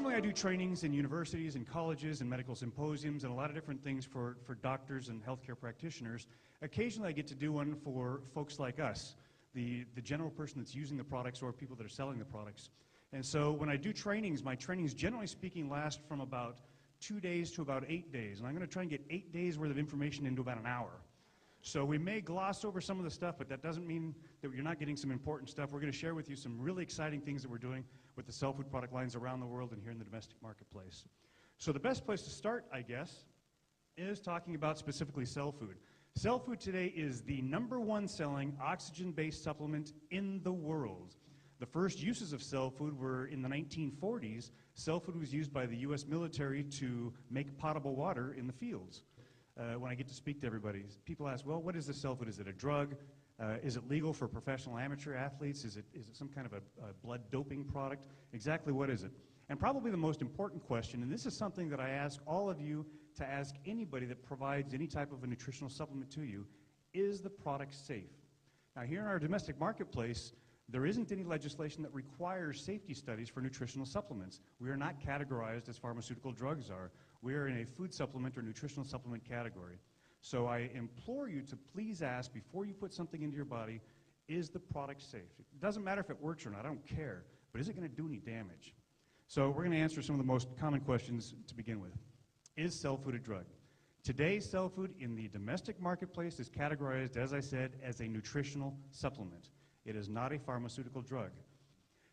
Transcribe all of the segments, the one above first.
normally I do trainings in universities and colleges and medical symposiums and a lot of different things for doctors and healthcare practitioners. Occasionally I get to do one for folks like us, the general person that's using the products or people that are selling the products. And so when I do trainings, my trainings generally speaking last from about 2 days to about 8 days. And I'm going to try and get 8 days worth of information into about an hour. So we may gloss over some of the stuff, but that doesn't mean that you're not getting some important stuff. We're going to share with you some really exciting things that we're doing with the Cellfood product lines around the world and here in the domestic marketplace. So the best place to start, I guess, is talking about specifically Cellfood. Cellfood today is the #1 selling oxygen-based supplement in the world. The first uses of Cellfood were in the 1940s. Cellfood was used by the U.S. military to make potable water in the fields. When I get to speak to everybody, people ask, well, what is this Cellfood? Is it a drug? Is it legal for professional amateur athletes? Is it some kind of a blood doping product? Exactly what is it? And probably the most important question, and this is something that I ask all of you to ask anybody that provides any type of a nutritional supplement to you, is the product safe? Now here in our domestic marketplace, there isn't any legislation that requires safety studies for nutritional supplements. We are not categorized as pharmaceutical drugs are. We are in a food supplement or nutritional supplement category. So I implore you to please ask before you put something into your body, is the product safe? It doesn't matter if it works or not, I don't care, but is it going to do any damage? So we're going to answer some of the most common questions to begin with. Is Cellfood a drug? Today, Cellfood in the domestic marketplace is categorized, as I said, as a nutritional supplement. It is not a pharmaceutical drug.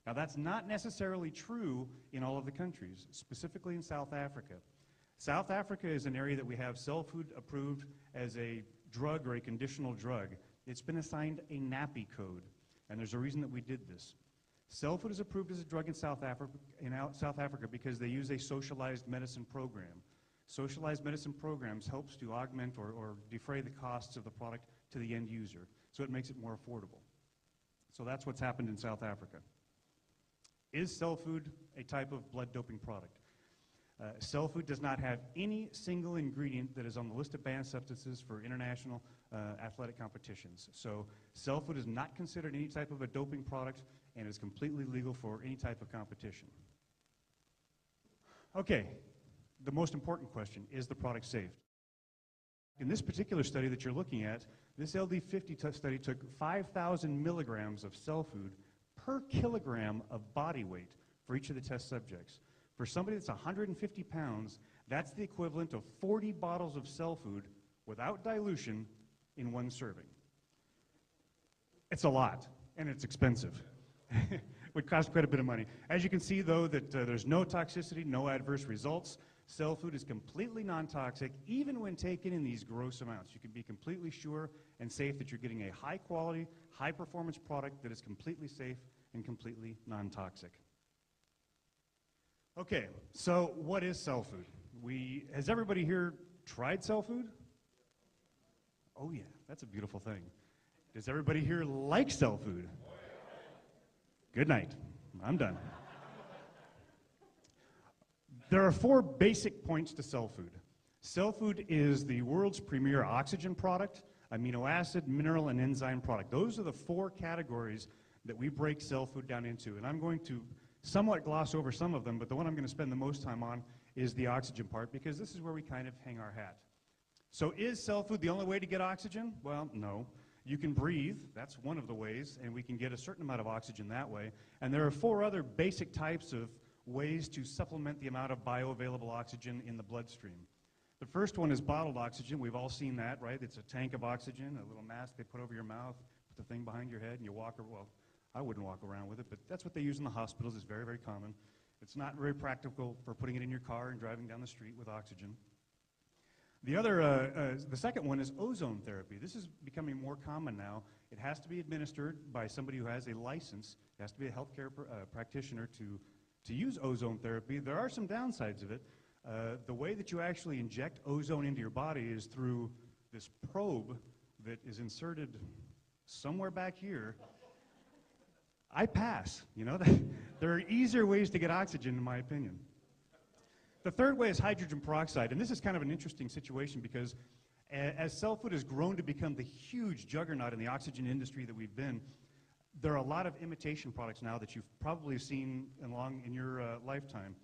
Now that's not necessarily true in all of the countries, specifically in South Africa. South Africa is an area that we have Cellfood approved as a drug or a conditional drug. It's been assigned a NAPI code, and there's a reason that we did this. Cellfood is approved as a drug in South Africa because they use a socialized medicine program. Socialized medicine programs helps to augment or defray the costs of the product to the end user, so it makes it more affordable. So that's what's happened in South Africa. Is Cellfood a type of blood doping product? Cellfood does not have any single ingredient that is on the list of banned substances for international athletic competitions. So Cellfood is not considered any type of a doping product and is completely legal for any type of competition. Okay, the most important question, is the product safe? In this particular study that you're looking at, this LD50 study took 5,000 milligrams of Cellfood per kilogram of body weight for each of the test subjects. For somebody that's 150 pounds, that's the equivalent of 40 bottles of Cellfood without dilution in one serving. It's a lot, and it's expensive. It would cost quite a bit of money. As you can see, though, that there's no toxicity, no adverse results. Cellfood is completely non-toxic, even when taken in these gross amounts. You can be completely sure and safe that you're getting a high-quality, high-performance product that is completely safe and completely non-toxic. Okay, so what is Cellfood? Has everybody here tried Cellfood? Oh yeah, that's a beautiful thing. Does everybody here like Cellfood? Good night. I'm done. There are 4 basic points to Cellfood. Cellfood is the world's premier oxygen product, amino acid, mineral, and enzyme product. Those are the 4 categories that we break Cellfood down into. And I'm going to somewhat gloss over some of them, but the one I'm going to spend the most time on is the oxygen part, because this is where we kind of hang our hat. So is Cellfood the only way to get oxygen? Well, no. You can breathe, that's one of the ways, and we can get a certain amount of oxygen that way. And there are 4 other basic types of ways to supplement the amount of bioavailable oxygen in the bloodstream. The first one is bottled oxygen. We've all seen that, right? It's a tank of oxygen, a little mask they put over your mouth, put the thing behind your head, and you walk, well, I wouldn't walk around with it, but that's what they use in the hospitals. It's very, very common. It's not very practical for putting it in your car and driving down the street with oxygen. The second one is ozone therapy. This is becoming more common now. It has to be administered by somebody who has a license. It has to be a healthcare practitioner to use ozone therapy. There are some downsides of it. The way that you actually inject ozone into your body is through this probe that is inserted somewhere back here. I pass, you know. There are easier ways to get oxygen, in my opinion. The third way is hydrogen peroxide, and this is kind of an interesting situation because as Cellfood has grown to become the huge juggernaut in the oxygen industry that we've been, there are a lot of imitation products now that you've probably seen along in your lifetime.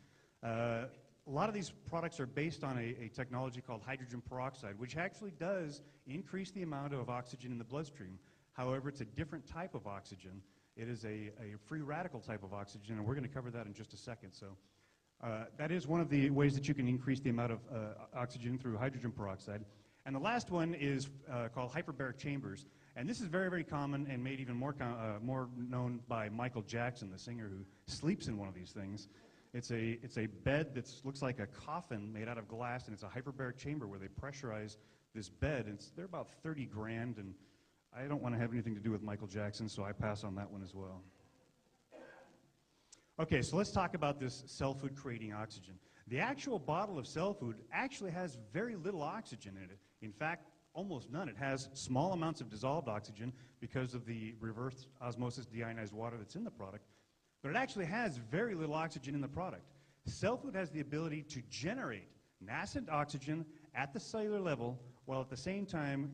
A lot of these products are based on a technology called hydrogen peroxide, which actually does increase the amount of oxygen in the bloodstream. However, it's a different type of oxygen. It is a free radical type of oxygen, and we're going to cover that in just a second. So that is one of the ways that you can increase the amount of oxygen through hydrogen peroxide. And the last one is called hyperbaric chambers. And this is very, very common and made even more known by Michael Jackson, the singer who sleeps in one of these things. It's a bed that looks like a coffin made out of glass, and it's a hyperbaric chamber where they pressurize this bed. And they're about 30 grand, and I don't want to have anything to do with Michael Jackson, so I pass on that one as well. Okay, so let's talk about this Cellfood creating oxygen. The actual bottle of Cellfood actually has very little oxygen in it. In fact, almost none. It has small amounts of dissolved oxygen because of the reverse osmosis deionized water that's in the product, but it actually has very little oxygen in the product. Cellfood has the ability to generate nascent oxygen at the cellular level while at the same time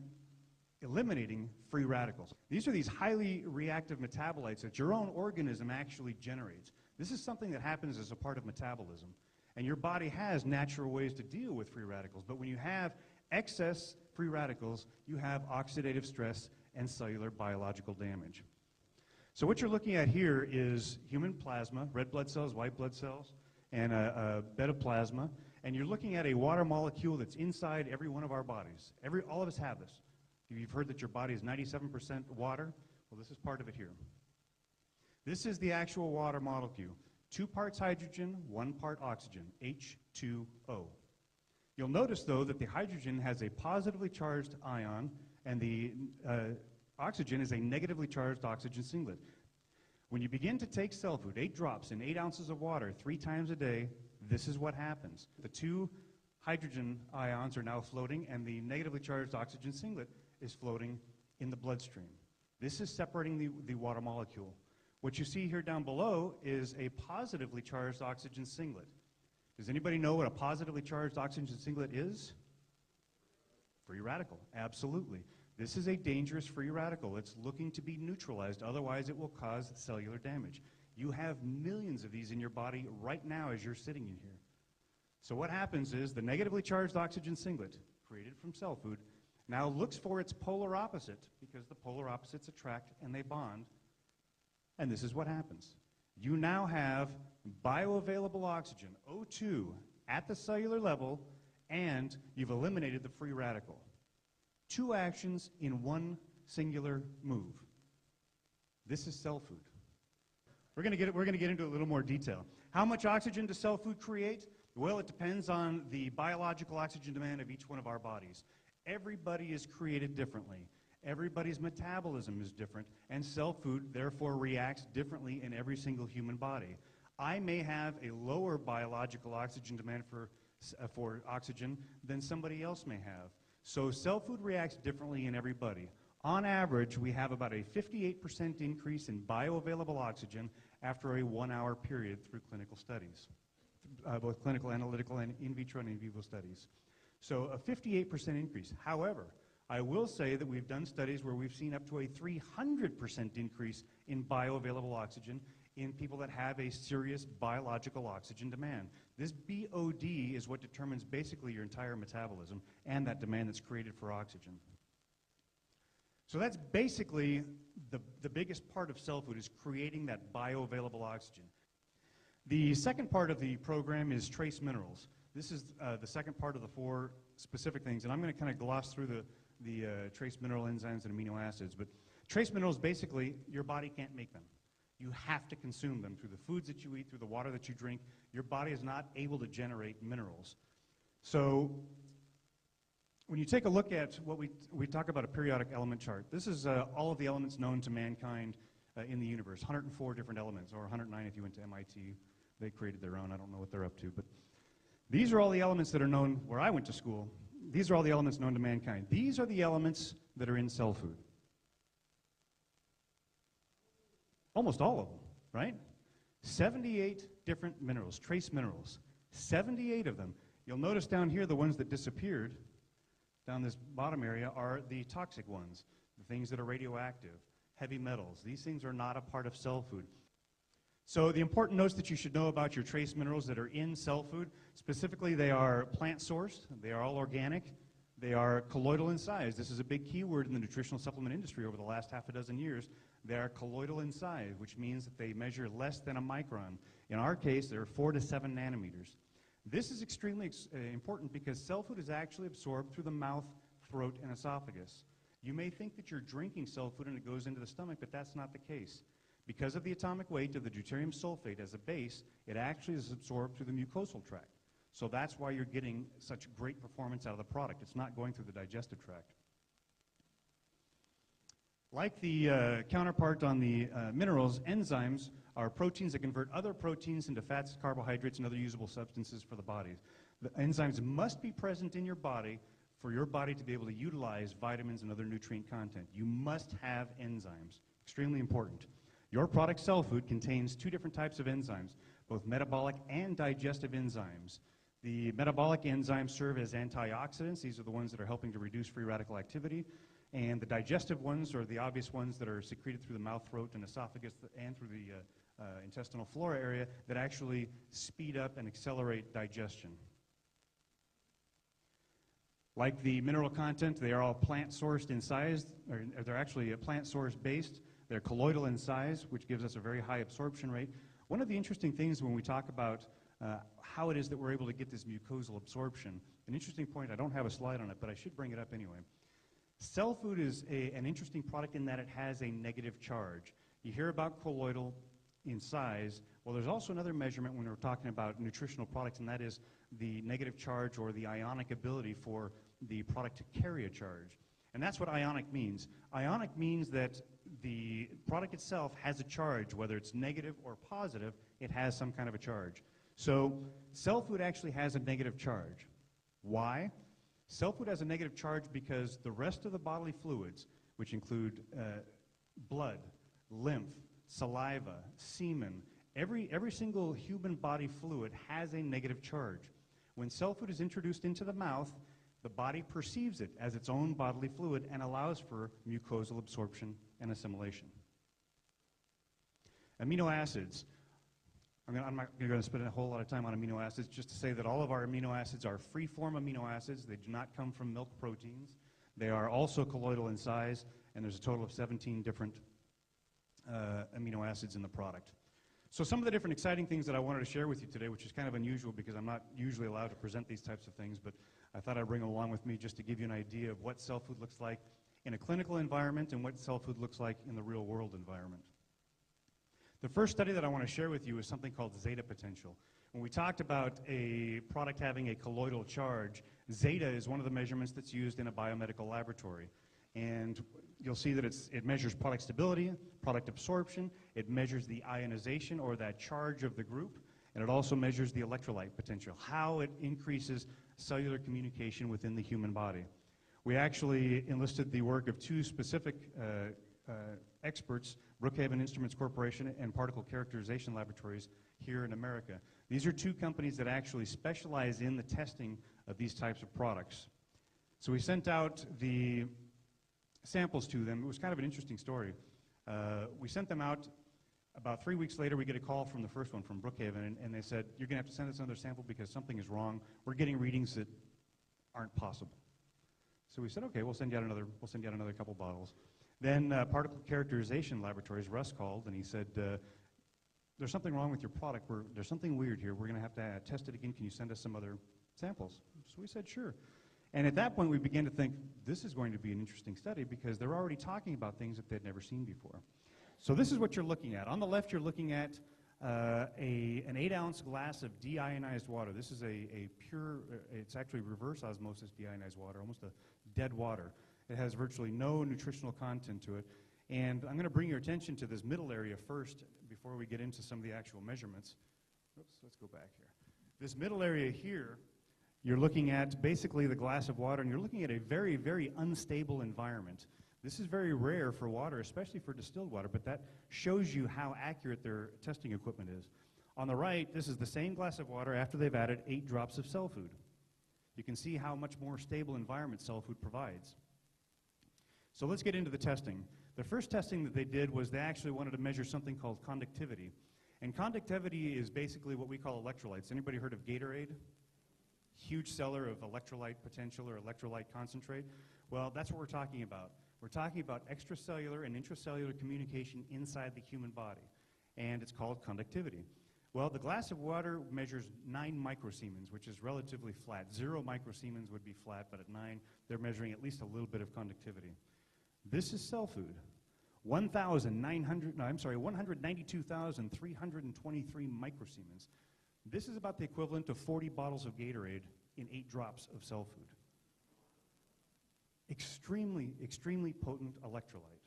eliminating free radicals. These are these highly reactive metabolites that your own organism actually generates. This is something that happens as a part of metabolism. And your body has natural ways to deal with free radicals, but when you have excess free radicals, you have oxidative stress and cellular biological damage. So what you're looking at here is human plasma, red blood cells, white blood cells, and a bed of plasma. And you're looking at a water molecule that's inside every one of our bodies. All of us have this. You've heard that your body is 97% water. Well, this is part of it here. This is the actual water molecule. 2 parts hydrogen, 1 part oxygen, H2O. You'll notice, though, that the hydrogen has a positively charged ion, and the oxygen is a negatively charged oxygen singlet. When you begin to take Cellfood, 8 drops in 8 ounces of water 3 times a day, this is what happens. The 2 hydrogen ions are now floating, and the negatively charged oxygen singlet is floating in the bloodstream. This is separating the water molecule. What you see here down below is a positively charged oxygen singlet. Does anybody know what a positively charged oxygen singlet is? Free radical, absolutely. This is a dangerous free radical. It's looking to be neutralized, otherwise it will cause cellular damage. You have millions of these in your body right now as you're sitting in here. So what happens is the negatively charged oxygen singlet, created from Cellfood, now looks for its polar opposite, because the polar opposites attract and they bond. And this is what happens. You now have bioavailable oxygen, O2, at the cellular level, and you've eliminated the free radical. 2 actions in 1 singular move. This is Cellfood. We're going to get into a little more detail. How much oxygen does Cellfood create? Well, it depends on the biological oxygen demand of each one of our bodies. Everybody is created differently. Everybody's metabolism is different, and Cellfood therefore reacts differently in every single human body. I may have a lower biological oxygen demand for oxygen than somebody else may have. So Cellfood reacts differently in everybody. On average, we have about a 58% increase in bioavailable oxygen after a 1-hour period through clinical studies, both clinical, analytical, and in vitro and in vivo studies. So a 58% increase. However, I will say that we've done studies where we've seen up to a 300% increase in bioavailable oxygen in people that have a serious biological oxygen demand. This BOD is what determines basically your entire metabolism and that demand that's created for oxygen. So that's basically the biggest part of Cellfood, is creating that bioavailable oxygen. The second part of the program is trace minerals. This is the second part of the 4 specific things, and I'm going to kind of gloss through the trace mineral enzymes and amino acids. But trace minerals, basically, your body can't make them. You have to consume them through the foods that you eat, through the water that you drink. Your body is not able to generate minerals. So when you take a look at what we talk about a periodic element chart, this is all of the elements known to mankind in the universe, 104 different elements, or 109 if you went to MIT. They created their own. I don't know what they're up to. But these are all the elements that are known where I went to school. These are all the elements known to mankind. These are the elements that are in Cellfood. Almost all of them, right? 78 different minerals, trace minerals. 78 of them. You'll notice down here the ones that disappeared down this bottom area are the toxic ones, the things that are radioactive, heavy metals. These things are not a part of Cellfood. So the important notes that you should know about your trace minerals that are in Cellfood, specifically they are plant sourced, they are all organic, they are colloidal in size. This is a big keyword in the nutritional supplement industry over the last half a dozen years. They are colloidal in size, which means that they measure less than a micron. In our case, they're 4 to 7 nanometers. This is extremely important because Cellfood is actually absorbed through the mouth, throat, and esophagus. You may think that you're drinking Cellfood and it goes into the stomach, but that's not the case. Because of the atomic weight of the deuterium sulfate as a base, it actually is absorbed through the mucosal tract. So that's why you're getting such great performance out of the product. It's not going through the digestive tract. Like the counterpart on the minerals, enzymes are proteins that convert other proteins into fats, carbohydrates, and other usable substances for the body. The enzymes must be present in your body for your body to be able to utilize vitamins and other nutrient content. You must have enzymes. Extremely important. Your product, Cellfood, contains 2 different types of enzymes, both metabolic and digestive enzymes. The metabolic enzymes serve as antioxidants. These are the ones that are helping to reduce free radical activity. And the digestive ones are the obvious ones that are secreted through the mouth, throat, and esophagus and through the intestinal flora area that actually speed up and accelerate digestion. Like the mineral content, they are all plant-sourced in size, or they're actually plant-source based. They're colloidal in size, which gives us a very high absorption rate. One of the interesting things when we talk about how it is that we're able to get this mucosal absorption, an interesting point, I don't have a slide on it, but I should bring it up anyway. Cellfood is an interesting product in that it has a negative charge. You hear about colloidal in size. Well, there's also another measurement when we're talking about nutritional products, and that is the negative charge or the ionic ability for the product to carry a charge. And that's what ionic means. Ionic means that the product itself has a charge, whether it's negative or positive, it has some kind of a charge. So Cellfood actually has a negative charge. Why? Cellfood has a negative charge because the rest of the bodily fluids, which include blood, lymph, saliva, semen, every single human body fluid has a negative charge. When Cellfood is introduced into the mouth, the body perceives it as its own bodily fluid and allows for mucosal absorption and assimilation. Amino acids. I'm not going to spend a whole lot of time on amino acids, just to say that all of our amino acids are free-form amino acids. They do not come from milk proteins. They are also colloidal in size, and there's a total of 17 different amino acids in the product. So some of the different exciting things that I wanted to share with you today, which is kind of unusual because I'm not usually allowed to present these types of things, but I thought I'd bring them along with me just to give you an idea of what Cellfood looks like in a clinical environment and what Cellfood looks like in the real-world environment. The first study that I want to share with you is something called zeta potential. When we talked about a product having a colloidal charge, zeta is one of the measurements that's used in a biomedical laboratory. And you'll see that it measures product stability, product absorption, it measures the ionization or that charge of the group, and it also measures the electrolyte potential, how it increases cellular communication within the human body. We actually enlisted the work of 2 specific experts, Brookhaven Instruments Corporation and Particle Characterization Laboratories here in America. These are 2 companies that actually specialize in the testing of these types of products. So we sent out the samples to them. It was kind of an interesting story. We sent them out. About 3 weeks later, we get a call from the first one, from Brookhaven, and they said, you're going to have to send us another sample because something is wrong. We're getting readings that aren't possible. So we said, okay, we'll send you out another couple bottles. Then Particle Characterization Laboratories, Russ called, and he said, there's something wrong with your product. There's something weird here. We're going to have to test it again. Can you send us some other samples? So we said, sure. And at that point, we began to think, this is going to be an interesting study because they're already talking about things that they'd never seen before. So this is what you're looking at. On the left, you're looking at an 8-ounce glass of deionized water. This is a pure, it's actually reverse osmosis deionized water, almost a dead water. It has virtually no nutritional content to it. And I'm going to bring your attention to this middle area first before we get into some of the actual measurements. Oops, let's go back here. This middle area here, you're looking at basically the glass of water, and you're looking at a very, very unstable environment. This is very rare for water, especially for distilled water, but that shows you how accurate their testing equipment is. On the right, this is the same glass of water after they've added 8 drops of Cellfood. You can see how much more stable environment Cellfood provides. So let's get into the testing. The first testing that they did was they actually wanted to measure something called conductivity. And conductivity is basically what we call electrolytes. Anybody heard of Gatorade? Huge seller of electrolyte potential or electrolyte concentrate. Well, that's what we're talking about. We're talking about extracellular and intracellular communication inside the human body, and it's called conductivity. Well, the glass of water measures 9 microsiemens, which is relatively flat. 0 microsiemens would be flat, but at 9, they're measuring at least a little bit of conductivity. This is Cellfood. 192,323 microsiemens. This is about the equivalent of 40 bottles of Gatorade in 8 drops of Cellfood. Extremely, extremely potent electrolyte.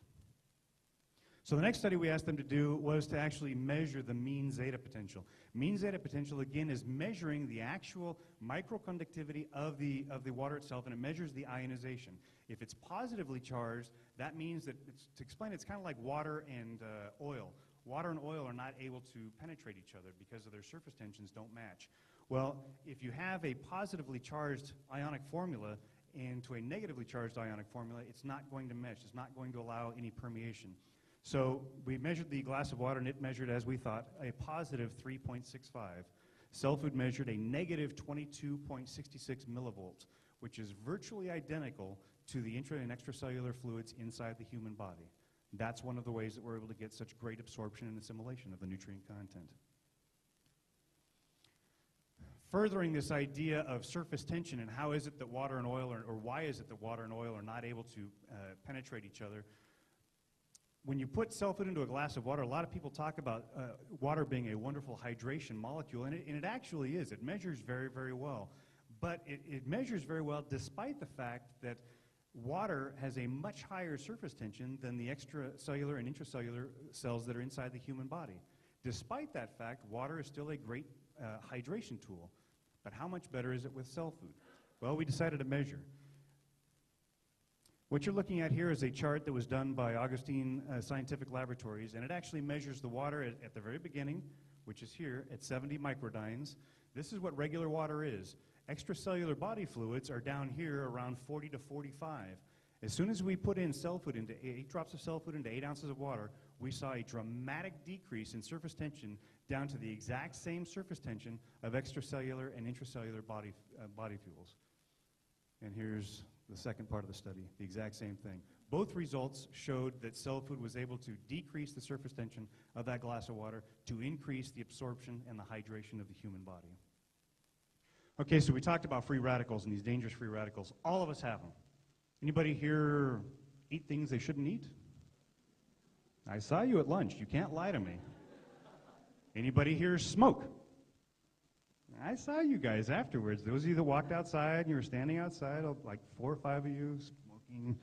So the next study we asked them to do was to actually measure the mean zeta potential. Mean zeta potential, again, is measuring the actual microconductivity of the water itself, and it measures the ionization. If it's positively charged, that means that, to explain, it's kind of like water and oil. Water and oil are not able to penetrate each other because of their surface tensions don't match. Well, if you have a positively charged ionic formula into a negatively charged ionic formula, it's not going to mesh. It's not going to allow any permeation. So we measured the glass of water, and it measured, as we thought, a positive 3.65. Cellfood measured a negative 22.66 millivolts, which is virtually identical to the intra and extracellular fluids inside the human body. That's one of the ways that we're able to get such great absorption and assimilation of the nutrient content. Furthering this idea of surface tension and how is it that water and oil, or why is it that water and oil are not able to penetrate each other, when you put Cellfood into a glass of water, a lot of people talk about water being a wonderful hydration molecule, and it actually is. It measures very, very well. But it measures very well despite the fact that water has a much higher surface tension than the extracellular and intracellular cells that are inside the human body. Despite that fact, water is still a great hydration tool. But how much better is it with Cellfood? Well, we decided to measure. What you're looking at here is a chart that was done by Augustine Scientific Laboratories, and it actually measures the water at the very beginning, which is here, at 70 microdynes. This is what regular water is. Extracellular body fluids are down here around 40 to 45. As soon as we put in Cellfood into 8 drops of Cellfood into 8 ounces of water, we saw a dramatic decrease in surface tension down to the exact same surface tension of extracellular and intracellular body fuels. And here's the second part of the study, the exact same thing. Both results showed that Cellfood was able to decrease the surface tension of that glass of water to increase the absorption and the hydration of the human body. Okay, so we talked about free radicals and these dangerous free radicals. All of us have them. Anybody here eat things they shouldn't eat? I saw you at lunch. You can't lie to me. Anybody here smoke? I saw you guys afterwards. Those of you that walked outside and you were standing outside, like 4 or 5 of you smoking.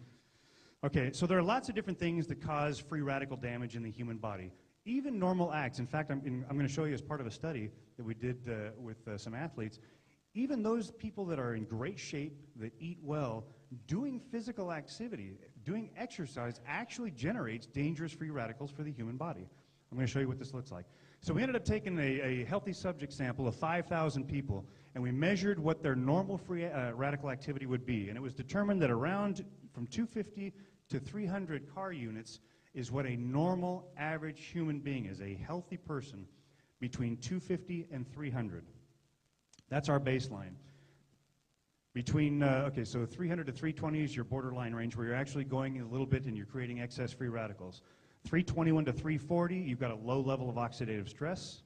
Okay, so there are lots of different things that cause free radical damage in the human body. Even normal acts. In fact, I'm going to show you as part of a study that we did with some athletes. Even those people that are in great shape, that eat well, doing physical activity, doing exercise actually generates dangerous free radicals for the human body. I'm going to show you what this looks like. So we ended up taking a healthy subject sample of 5,000 people, and we measured what their normal free radical activity would be. And it was determined that around from 250 to 300 car units is what a normal average human being is, a healthy person, between 250 and 300. That's our baseline. Between, okay, so 300 to 320 is your borderline range where you're actually going a little bit and you're creating excess free radicals. 321 to 340, you've got a low level of oxidative stress.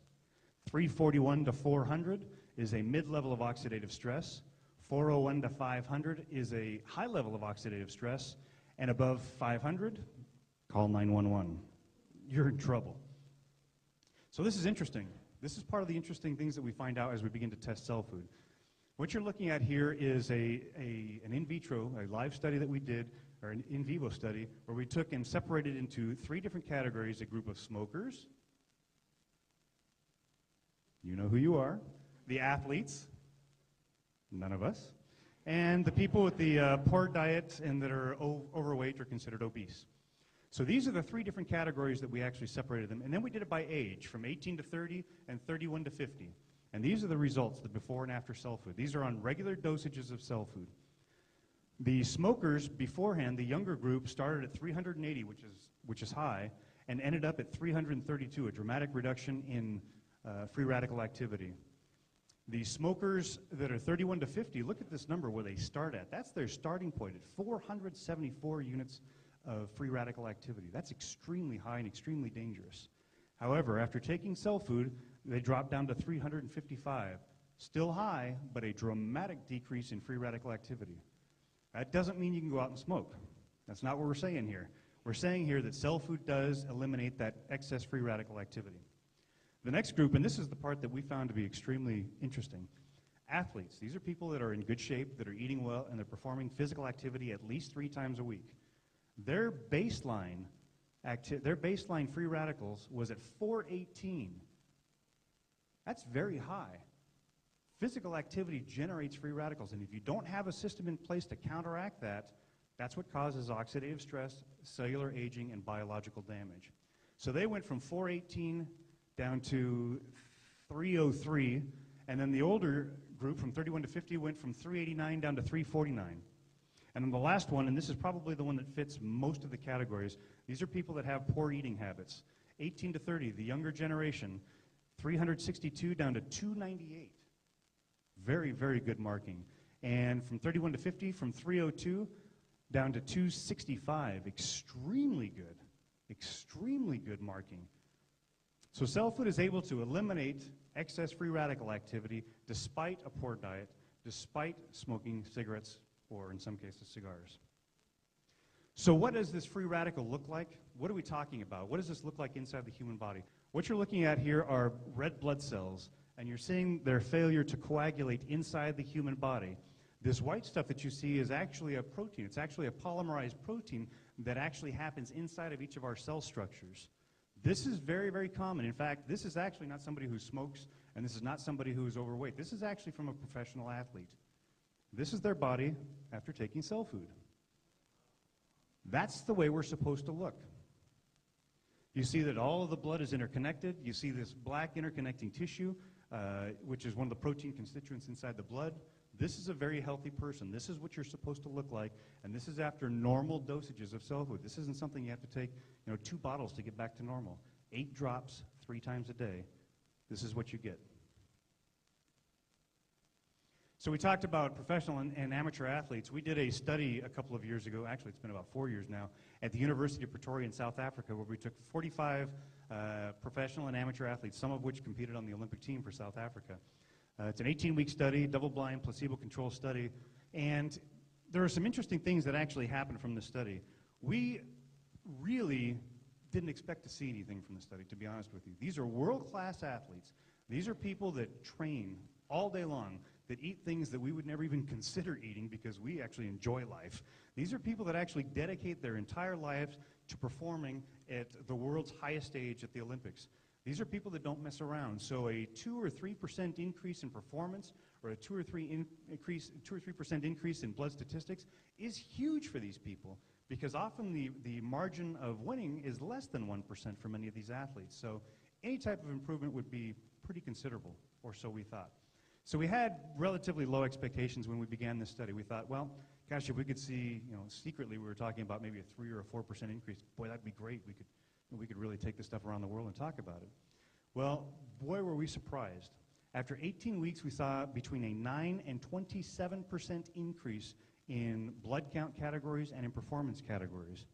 341 to 400 is a mid-level of oxidative stress. 401 to 500 is a high level of oxidative stress. And above 500, call 911. You're in trouble. So this is interesting. This is part of the interesting things that we find out as we begin to test Cellfood. What you're looking at here is an in vitro, a live study that we did, or an in vivo study, where we took and separated into 3 different categories: a group of smokers, you know who you are, the athletes, none of us, and the people with the poor diet and that are overweight or considered obese. So these are the 3 different categories that we actually separated them, and then we did it by age, from 18 to 30 and 31 to 50. And these are the results, the before and after Cellfood. These are on regular dosages of Cellfood. The smokers beforehand, the younger group, started at 380, which is high, and ended up at 332, a dramatic reduction in free radical activity. The smokers that are 31 to 50, look at this number where they start at. That's their starting point at 474 units of free radical activity. That's extremely high and extremely dangerous. However, after taking Cellfood, they dropped down to 355. Still high, but a dramatic decrease in free radical activity. That doesn't mean you can go out and smoke. That's not what we're saying here. We're saying here that Cellfood does eliminate that excess free radical activity. The next group, and this is the part that we found to be extremely interesting, athletes. These are people that are in good shape, that are eating well, and they're performing physical activity at least 3 times a week. Their baseline free radicals was at 418. That's very high. Physical activity generates free radicals, and if you don't have a system in place to counteract that, that's what causes oxidative stress, cellular aging, and biological damage. So they went from 418 down to 303, and then the older group from 31 to 50 went from 389 down to 349. And then the last one, and this is probably the one that fits most of the categories, these are people that have poor eating habits. 18 to 30, the younger generation, 362 down to 298. Very, very good marking. And from 31 to 50, from 302 down to 265. Extremely good marking. So Cellfood is able to eliminate excess free radical activity despite a poor diet, despite smoking cigarettes, or in some cases, cigars. So what does this free radical look like? What are we talking about? What does this look like inside the human body? What you're looking at here are red blood cells, and you're seeing their failure to coagulate inside the human body. This white stuff that you see is actually a protein. It's actually a polymerized protein that actually happens inside of each of our cell structures. This is very, very common. In fact, this is actually not somebody who smokes, and this is not somebody who is overweight. This is actually from a professional athlete. This is their body after taking Cellfood. That's the way we're supposed to look. You see that all of the blood is interconnected. You see this black interconnecting tissue, which is one of the protein constituents inside the blood. This is a very healthy person. This is what you're supposed to look like, and this is after normal dosages of Cellfood. This isn't something you have to take, 2 bottles to get back to normal. 8 drops 3 times a day. This is what you get. So we talked about professional and amateur athletes. We did a study a couple of years ago, actually it's been about 4 years now, at the University of Pretoria in South Africa, where we took 45 professional and amateur athletes, some of which competed on the Olympic team for South Africa. It's an 18-week study, double-blind, placebo-controlled study, and there are some interesting things that actually happened from this study. We really didn't expect to see anything from the study, to be honest with you. These are world-class athletes. These are people that train all day long, that eat things that we would never even consider eating because we actually enjoy life. These are people that actually dedicate their entire lives to performing at the world's highest stage at the Olympics. These are people that don't mess around. So a 2 or 3% increase in performance, or a 2 or 3% increase in blood statistics is huge for these people, because often the margin of winning is less than 1% for many of these athletes. So any type of improvement would be pretty considerable, or so we thought. So we had relatively low expectations when we began this study. We thought, well, gosh, if we could see, secretly we were talking about maybe a 3 or a 4% increase. Boy, that'd be great. We could really take this stuff around the world and talk about it. Well, boy, were we surprised. After 18 weeks, we saw between a 9 and 27% increase in blood count categories and in performance categories.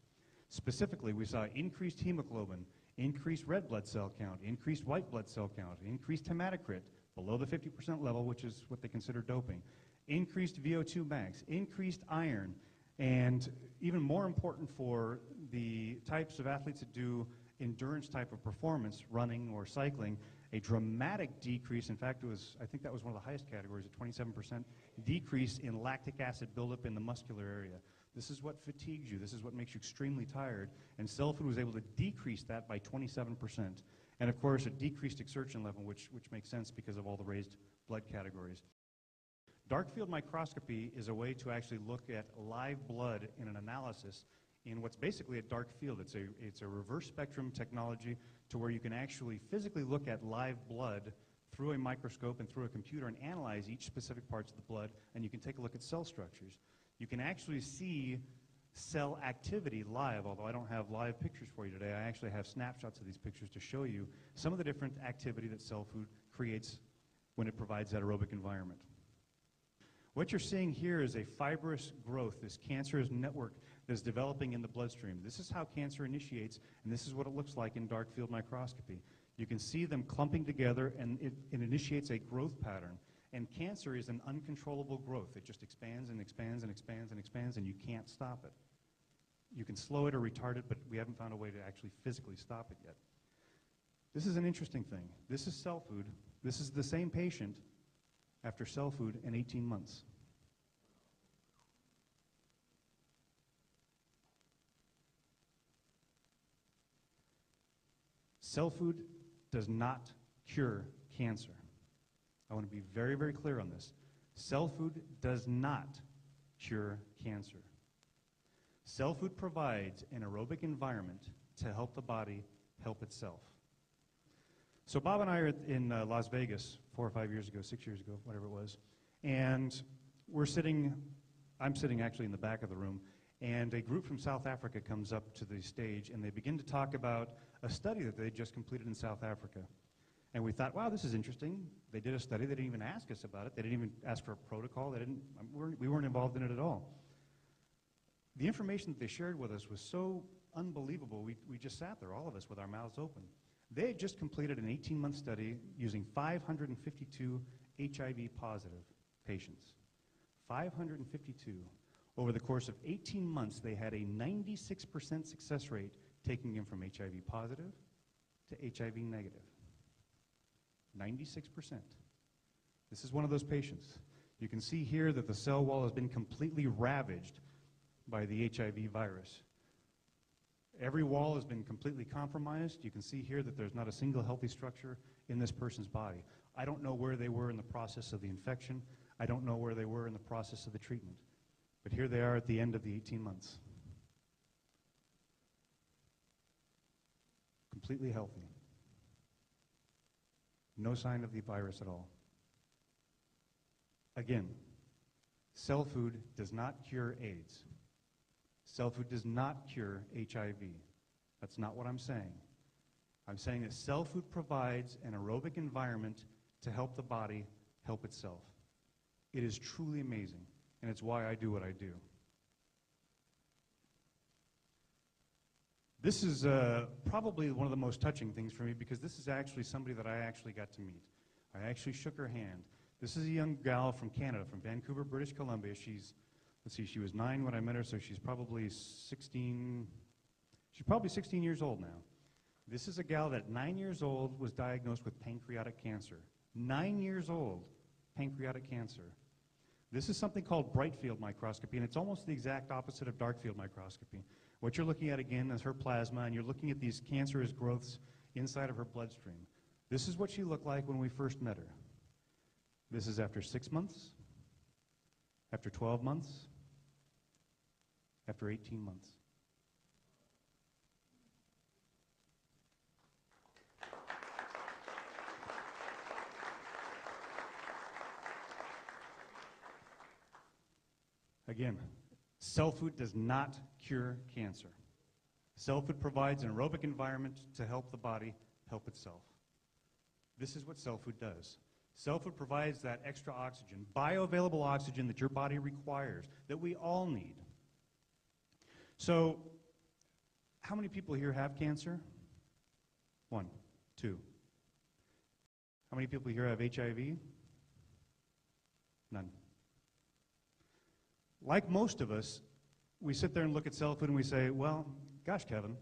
Specifically, we saw increased hemoglobin, increased red blood cell count, increased white blood cell count, increased hematocrit, below the 50% level, which is what they consider doping, increased VO2 max, increased iron, and even more important for the types of athletes that do endurance type of performance, running or cycling, a dramatic decrease. In fact, I think that was one of the highest categories, a 27% decrease in lactic acid buildup in the muscular area. This is what fatigues you. This is what makes you extremely tired. And Cellfood was able to decrease that by 27%. And of course, a decreased exertion level, which makes sense because of all the raised blood categories. Dark field microscopy is a way to actually look at live blood in an analysis in what's basically a dark field. It's a reverse spectrum technology to where you can actually physically look at live blood through a microscope and through a computer and analyze each specific parts of the blood, and you can take a look at cell structures. You can actually see cell activity live, although I don't have live pictures for you today. I actually have snapshots of these pictures to show you some of the different activity that Cellfood creates when it provides that aerobic environment. What you're seeing here is a fibrous growth, this cancerous network that's developing in the bloodstream. This is how cancer initiates, and this is what it looks like in dark field microscopy. You can see them clumping together, and it initiates a growth pattern. And cancer is an uncontrollable growth. It just expands and expands and expands and expands, and you can't stop it. You can slow it or retard it, but we haven't found a way to actually physically stop it yet. This is an interesting thing. This is Cellfood. This is the same patient after Cellfood in 18 months. Cellfood does not cure cancer. I want to be very, very clear on this. Cellfood does not cure cancer. Cellfood provides an aerobic environment to help the body help itself. So Bob and I are in Las Vegas 4 or 5 years ago, 6 years ago, whatever it was, and I'm sitting actually in the back of the room, and a group from South Africa comes up to the stage, and they begin to talk about a study that they just completed in South Africa. And we thought, wow, this is interesting. They did a study. They didn't even ask us about it. They didn't even ask for a protocol. We weren't involved in it at all. The information that they shared with us was so unbelievable, we just sat there, all of us, with our mouths open. They had just completed an 18-month study using 552 HIV-positive patients. 552. Over the course of 18 months, they had a 96% success rate taking them from HIV positive to HIV negative. 96%. This is one of those patients. You can see here that the cell wall has been completely ravaged by the HIV virus. Every wall has been completely compromised. You can see here that there's not a single healthy structure in this person's body. I don't know where they were in the process of the infection. I don't know where they were in the process of the treatment. But here they are at the end of the 18 months. Completely healthy. No sign of the virus at all. Again, Cellfood does not cure AIDS. Cellfood does not cure HIV. That's not what I'm saying. I'm saying that Cellfood provides an aerobic environment to help the body help itself. It is truly amazing, and it's why I do what I do. This is probably one of the most touching things for me, because this is actually somebody that I actually got to meet. I actually shook her hand. This is a young gal from Canada, from Vancouver, British Columbia. Let's see, she was 9 when I met her, so she's probably 16. She's probably 16 years old now. This is a gal that at 9 years old was diagnosed with pancreatic cancer. 9 years old, pancreatic cancer. This is something called bright field microscopy, and it's almost the exact opposite of dark field microscopy. What you're looking at again is her plasma, and you're looking at these cancerous growths inside of her bloodstream. This is what she looked like when we first met her. This is after 6 months, after 12 months, after 18 months. Again, Cellfood does not cure cancer. Cellfood provides an aerobic environment to help the body help itself. This is what Cellfood does. Cellfood provides that extra oxygen, bioavailable oxygen that your body requires, that we all need. So, how many people here have cancer? 1, 2. How many people here have HIV? None. Like most of us, we sit there and look at Cellfood and we say, well, gosh, Kevin,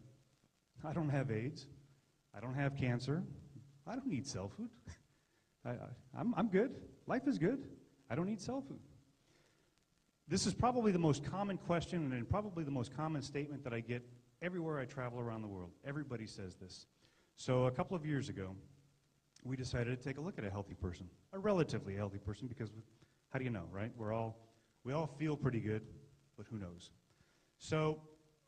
I don't have AIDS. I don't have cancer. I don't need Cellfood. I'm good. Life is good. I don't need Cellfood. This is probably the most common question and probably the most common statement that I get everywhere I travel around the world. Everybody says this. So a couple of years ago, we decided to take a look at a healthy person, a relatively healthy person, because how do you know, right? We all feel pretty good, but who knows? So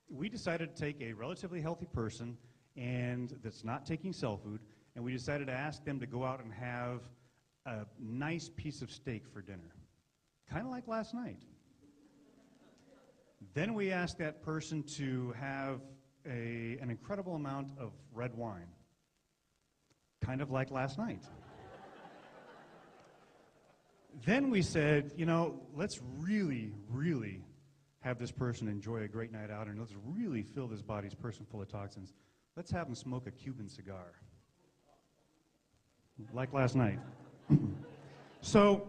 we decided to take a relatively healthy person and that's not taking Cellfood, and we decided to ask them to go out and have a nice piece of steak for dinner. Kind of like last night. Then we ask that person to have an incredible amount of red wine, kind of like last night. Then we said, you know, let's really, really have this person enjoy a great night out, and let's really fill this body's person full of toxins. Let's have them smoke a Cuban cigar, like last night. So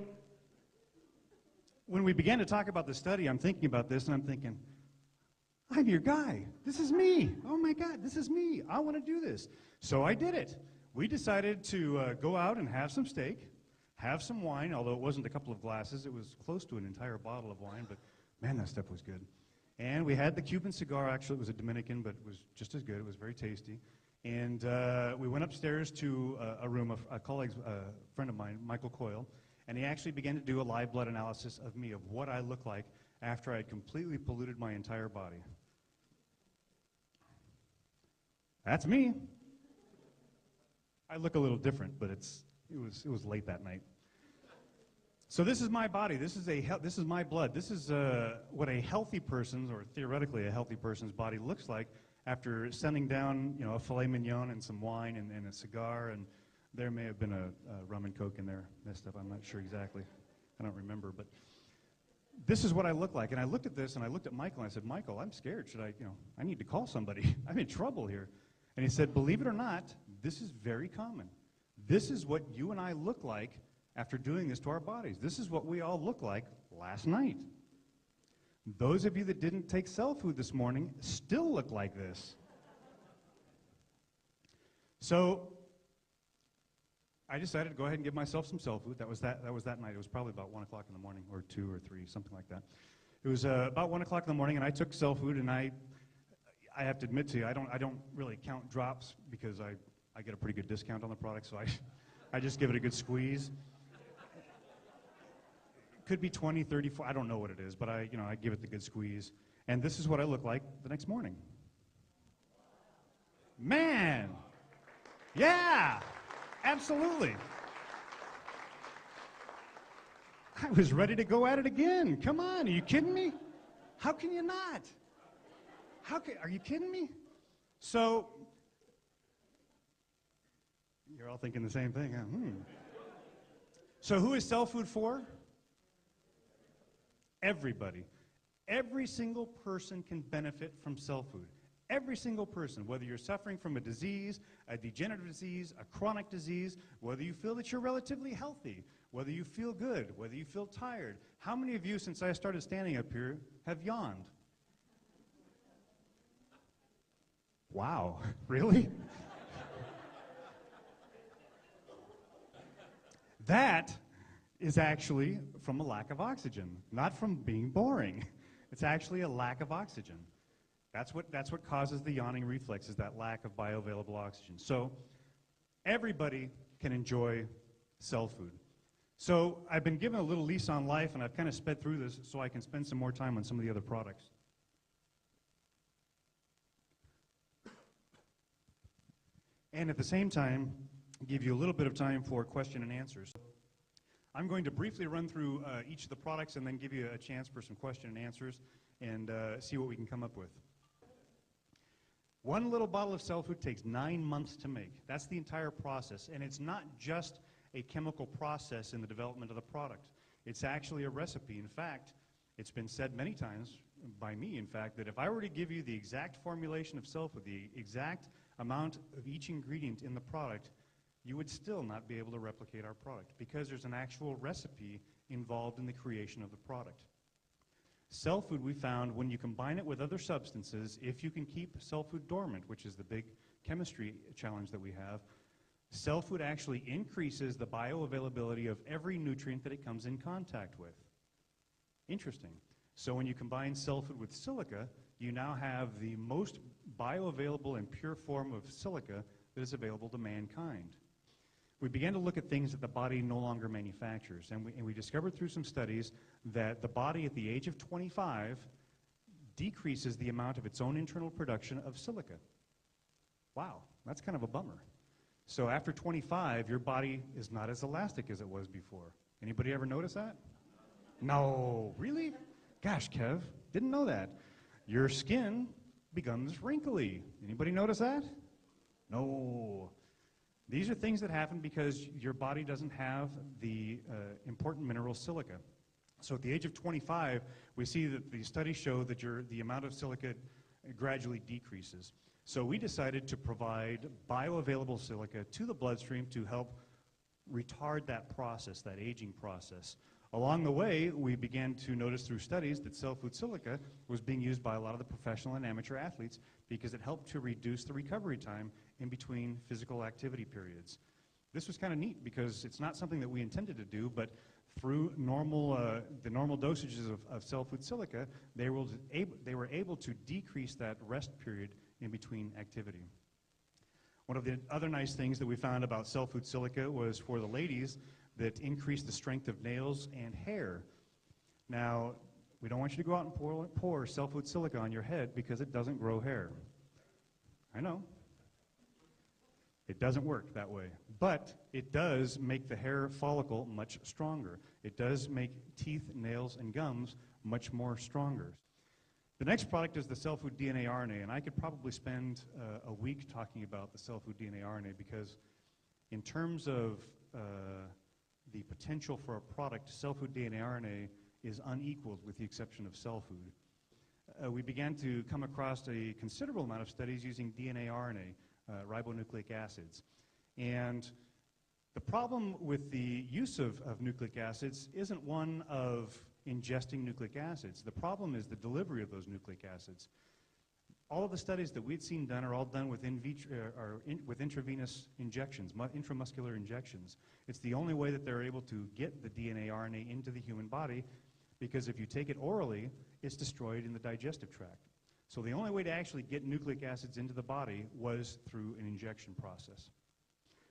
when we began to talk about the study, I'm thinking about this, and I'm thinking, I'm your guy. This is me. Oh, my God, this is me. I want to do this. So I did it. We decided to go out and have some steak, have some wine, although it wasn't a couple of glasses. It was close to an entire bottle of wine, but man, that stuff was good. And we had the Cuban cigar. Actually, it was a Dominican, but it was just as good. It was very tasty. And we went upstairs to a room, a colleague's friend of mine, Michael Coyle, and he actually began to do a live blood analysis of me, of what I look like after I had completely polluted my entire body. That's me. I look a little different, but it was late that night. So this is my body. This is my blood. This is what a healthy person's, or theoretically a healthy person's, body looks like after sending down, you know, a filet mignon and some wine and a cigar, and there may have been a rum and coke in there messed up. I'm not sure exactly. I don't remember, but this is what I look like. And I looked at this, and I looked at Michael, and I said, Michael, I'm scared. I need to call somebody. I'm in trouble here. And he said, believe it or not, this is very common. This is what you and I look like after doing this to our bodies. This is what we all look like last night. Those of you that didn't take Cellfood this morning still look like this. So I decided to go ahead and give myself some Cellfood. That was that night. It was probably about 1 o'clock in the morning, or 2 or 3, something like that. It was about 1 o'clock in the morning, and I took Cellfood, and I have to admit to you, I don't really count drops because I get a pretty good discount on the product, so I just give it a good squeeze. Could be 20, 30, 40, I don't know what it is, but I give it the good squeeze. And this is what I look like the next morning. Man! Yeah! Absolutely. I was ready to go at it again. Come on, are you kidding me? How can you not? Are you kidding me? So, you're all thinking the same thing, huh? So who is Cellfood for? Everybody. Every single person can benefit from Cellfood. Every single person, whether you're suffering from a disease, a degenerative disease, a chronic disease, whether you feel that you're relatively healthy, whether you feel good, whether you feel tired. How many of you, since I started standing up here, have yawned? Wow, really? That is actually from a lack of oxygen, not from being boring. It's actually a lack of oxygen. That's what causes the yawning reflex, is that lack of bioavailable oxygen. So everybody can enjoy Cellfood. So I've been given a little lease on life, and I've kind of sped through this so I can spend some more time on some of the other products. And at the same time, give you a little bit of time for question and answers. I'm going to briefly run through each of the products and then give you a chance for some question and answers and see what we can come up with. One little bottle of Cellfood takes 9 months to make. That's the entire process. And it's not just a chemical process in the development of the product. It's actually a recipe. In fact, it's been said many times by me, in fact, that if I were to give you the exact formulation of Cellfood, the exact amount of each ingredient in the product, you would still not be able to replicate our product because there's an actual recipe involved in the creation of the product. Cellfood, we found, when you combine it with other substances, if you can keep Cellfood dormant, which is the big chemistry challenge that we have, Cellfood actually increases the bioavailability of every nutrient that it comes in contact with. Interesting. So when you combine Cellfood with silica, you now have the most bioavailable and pure form of silica that is available to mankind. We began to look at things that the body no longer manufactures, and we discovered through some studies that the body at the age of 25 decreases the amount of its own internal production of silica. Wow, that's kind of a bummer. So after 25, your body is not as elastic as it was before. Anybody ever notice that? No, really? Gosh, Kev, didn't know that. your skin becomes wrinkly. Anybody notice that? No. These are things that happen because your body doesn't have the important mineral silica. So at the age of 25, we see that the studies show that the amount of silica gradually decreases. So we decided to provide bioavailable silica to the bloodstream to help retard that process, that aging process. Along the way, we began to notice through studies that Cellfood silica was being used by a lot of the professional and amateur athletes because it helped to reduce the recovery time in between physical activity periods. This was kind of neat because it's not something that we intended to do, but through the normal dosages of Cellfood silica, they were able to decrease that rest period in between activity. One of the other nice things that we found about Cellfood silica was for the ladies that increased the strength of nails and hair. Now, we don't want you to go out and pour Cellfood silica on your head because it doesn't grow hair. I know. It doesn't work that way. But it does make the hair follicle much stronger. It does make teeth, nails, and gums much more stronger. The next product is the Cellfood DNA RNA, and I could probably spend a week talking about the Cellfood DNA RNA because in terms of the potential for a product, Cellfood DNA RNA is unequaled with the exception of Cellfood. We began to come across a considerable amount of studies using DNA RNA, ribonucleic acids. And the problem with the use of nucleic acids isn't one of ingesting nucleic acids. The problem is the delivery of those nucleic acids. All of the studies that we'd seen done are all done with with intravenous injections, intramuscular injections. It's the only way that they're able to get the DNA RNA into the human body because if you take it orally, it's destroyed in the digestive tract. So the only way to actually get nucleic acids into the body was through an injection process.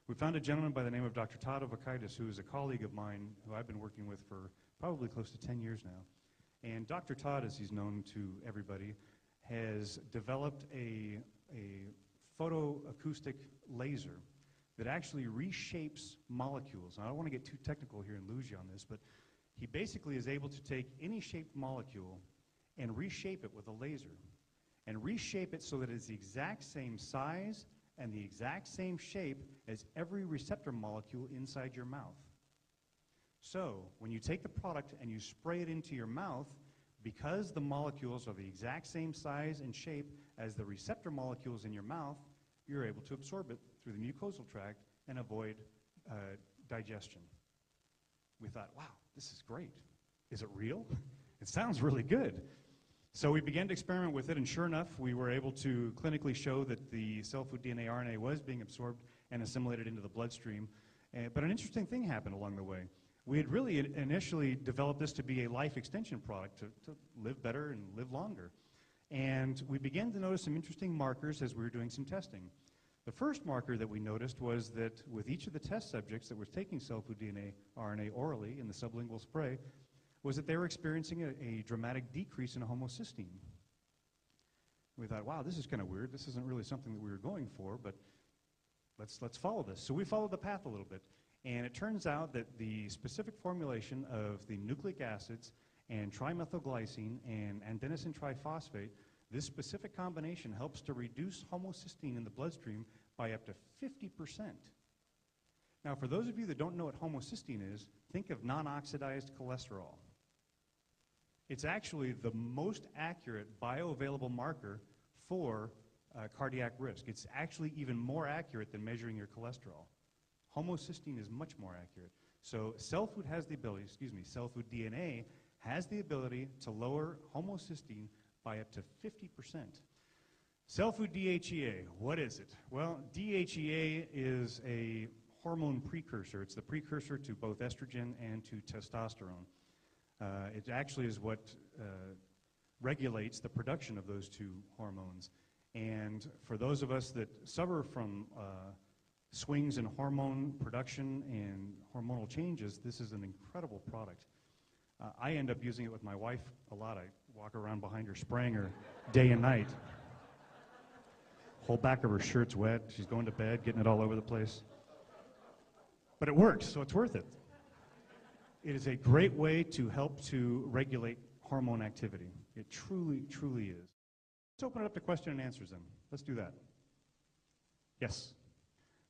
We found a gentleman by the name of Dr. Todd Ovakaitis, who is a colleague of mine who I've been working with for probably close to 10 years now. And Dr. Todd, as he's known to everybody, has developed a photoacoustic laser that actually reshapes molecules. Now, I don't want to get too technical here and lose you on this, but he basically is able to take any shaped molecule and reshape it with a laser, and reshape it so that it's the exact same size and the exact same shape as every receptor molecule inside your mouth. So, when you take the product and you spray it into your mouth, because the molecules are the exact same size and shape as the receptor molecules in your mouth, you're able to absorb it through the mucosal tract and avoid digestion. We thought, wow, this is great. Is it real? It sounds really good. So we began to experiment with it, and sure enough, we were able to clinically show that the Cellfood DNA RNA was being absorbed and assimilated into the bloodstream. But an interesting thing happened along the way. We had really initially developed this to be a life extension product to live better and live longer. And we began to notice some interesting markers as we were doing some testing. The first marker that we noticed was that with each of the test subjects that were taking Cellfood DNA RNA orally in the sublingual spray, was that they were experiencing a dramatic decrease in homocysteine. We thought, wow, this is kind of weird. This isn't really something that we were going for, but let's follow this. So we followed the path a little bit. And it turns out that the specific formulation of the nucleic acids and trimethylglycine and adenosine triphosphate, this specific combination helps to reduce homocysteine in the bloodstream by up to 50%. Now, for those of you that don't know what homocysteine is, think of non-oxidized cholesterol. It's actually the most accurate bioavailable marker for cardiac risk. It's actually even more accurate than measuring your cholesterol. Homocysteine is much more accurate. So Cellfood has the ability, Cellfood DNA has the ability to lower homocysteine by up to 50%. Cellfood DHEA, what is it? Well, DHEA is a hormone precursor. It's the precursor to both estrogen and to testosterone. It actually is what regulates the production of those two hormones. And for those of us that suffer from swings in hormone production and hormonal changes, this is an incredible product. I end up using it with my wife a lot. I walk around behind her spraying her day and night. Whole back of her shirt's wet. She's going to bed, getting it all over the place. But it works, so it's worth it. It is a great way to help to regulate hormone activity. It truly, truly is. Let's open it up to question and answers then. Let's do that. Yes.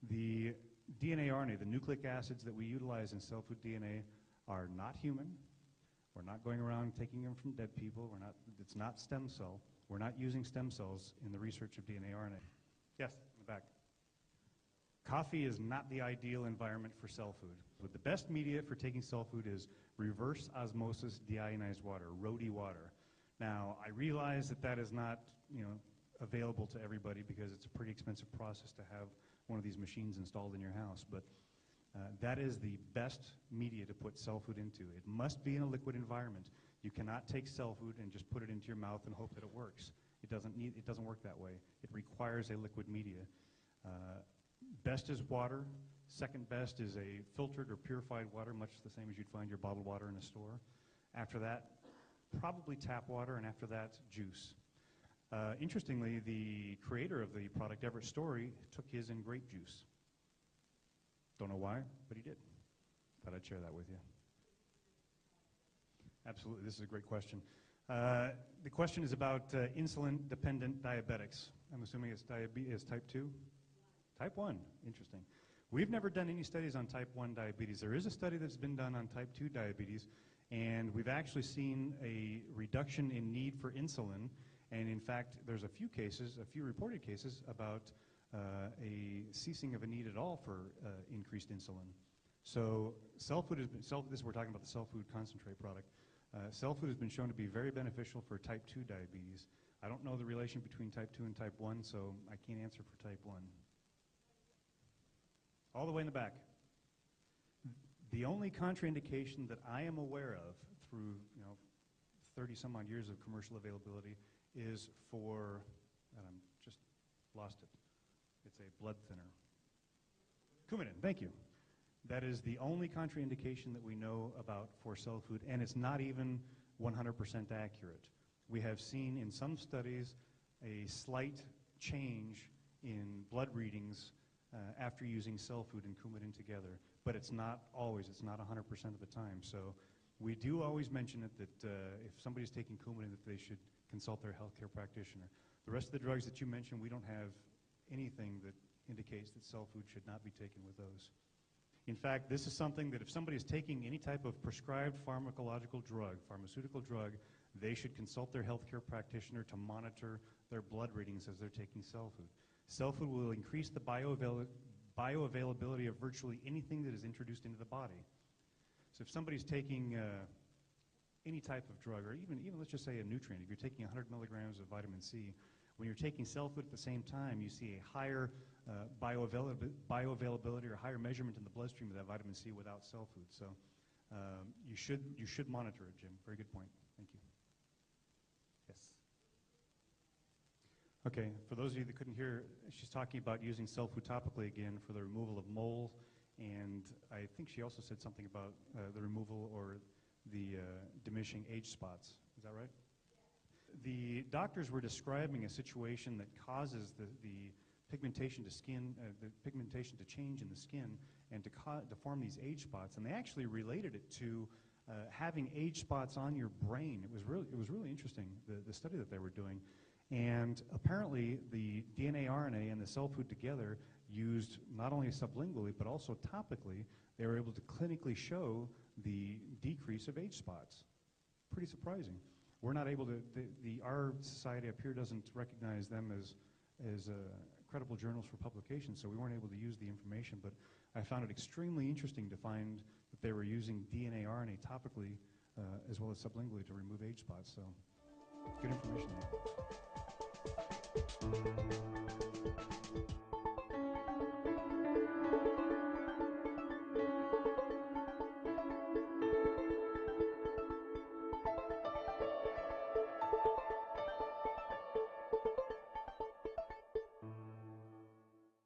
The DNA RNA, the nucleic acids that we utilize in Cellfood DNA are not human. We're not going around taking them from dead people. It's not stem cell. We're not using stem cells in the research of DNA RNA. Yes, in the back. Coffee is not the ideal environment for cell food. But the best media for taking cell food is reverse osmosis deionized water, RODI water. Now, I realize that that is not, available to everybody because it's a pretty expensive process to have one of these machines installed in your house, but that is the best media to put cell food into. It must be in a liquid environment. You cannot take cell food and just put it into your mouth and hope that it works. It doesn't work that way. It requires a liquid media. Best is water. Second best is a filtered or purified water, much the same as you'd find your bottled water in a store. After that, probably tap water, and after that, juice. Interestingly, the creator of the product, Everett Story, took his in grape juice. Don't know why, but he did. Thought I'd share that with you. Absolutely, this is a great question. The question is about insulin-dependent diabetics. I'm assuming it's type 2? Type 1, interesting. We've never done any studies on type 1 diabetes. There is a study that's been done on type 2 diabetes, and we've actually seen a reduction in need for insulin. And in fact, there's a few reported cases about a ceasing of a need at all for increased insulin. So Cellfood has been, we're talking about the Cellfood concentrate product. Cellfood has been shown to be very beneficial for type 2 diabetes. I don't know the relation between type 2 and type 1, so I can't answer for type 1. All the way in the back. The only contraindication that I am aware of through 30 some odd years of commercial availability is for, and I'm just lost it. It's a blood thinner. Coumadin, thank you. That is the only contraindication that we know about for cell food, and it's not even 100% accurate. We have seen in some studies a slight change in blood readings after using cell food and Coumadin together, but it's not always, it's not 100% of the time. So we do always mention it that if somebody's taking Coumadin that they should consult their healthcare practitioner. The rest of the drugs that you mentioned, we don't have anything that indicates that cell food should not be taken with those. In fact, this is something that if somebody is taking any type of prescribed pharmacological drug, pharmaceutical drug, they should consult their healthcare practitioner to monitor their blood readings as they're taking cell food. Cell food will increase the bioavailability of virtually anything that is introduced into the body. So if somebody's taking any type of drug, or even let's just say a nutrient, if you're taking 100 milligrams of vitamin C, when you're taking cell food at the same time, you see a higher bioavailability or higher measurement in the bloodstream of that vitamin C without cell food. So you should monitor it, Jim. Very good point. Thank you. Yes. Okay, for those of you that couldn't hear, she's talking about using cell food topically again for the removal of moles, and I think she also said something about the removal or the diminishing age spots. Is that right? The doctors were describing a situation that causes the pigmentation to skin, the pigmentation to change in the skin and to form these age spots, and they actually related it to having age spots on your brain. It was really interesting, the study that they were doing. And apparently the DNA RNA and the cell food together used not only sublingually but also topically, they were able to clinically show the decrease of age spots. Pretty surprising. We're not able to, our society up here doesn't recognize them as credible journals for publication, so we weren't able to use the information, but I found it extremely interesting to find that they were using DNA RNA topically as well as sublingually to remove age spots, so good information there.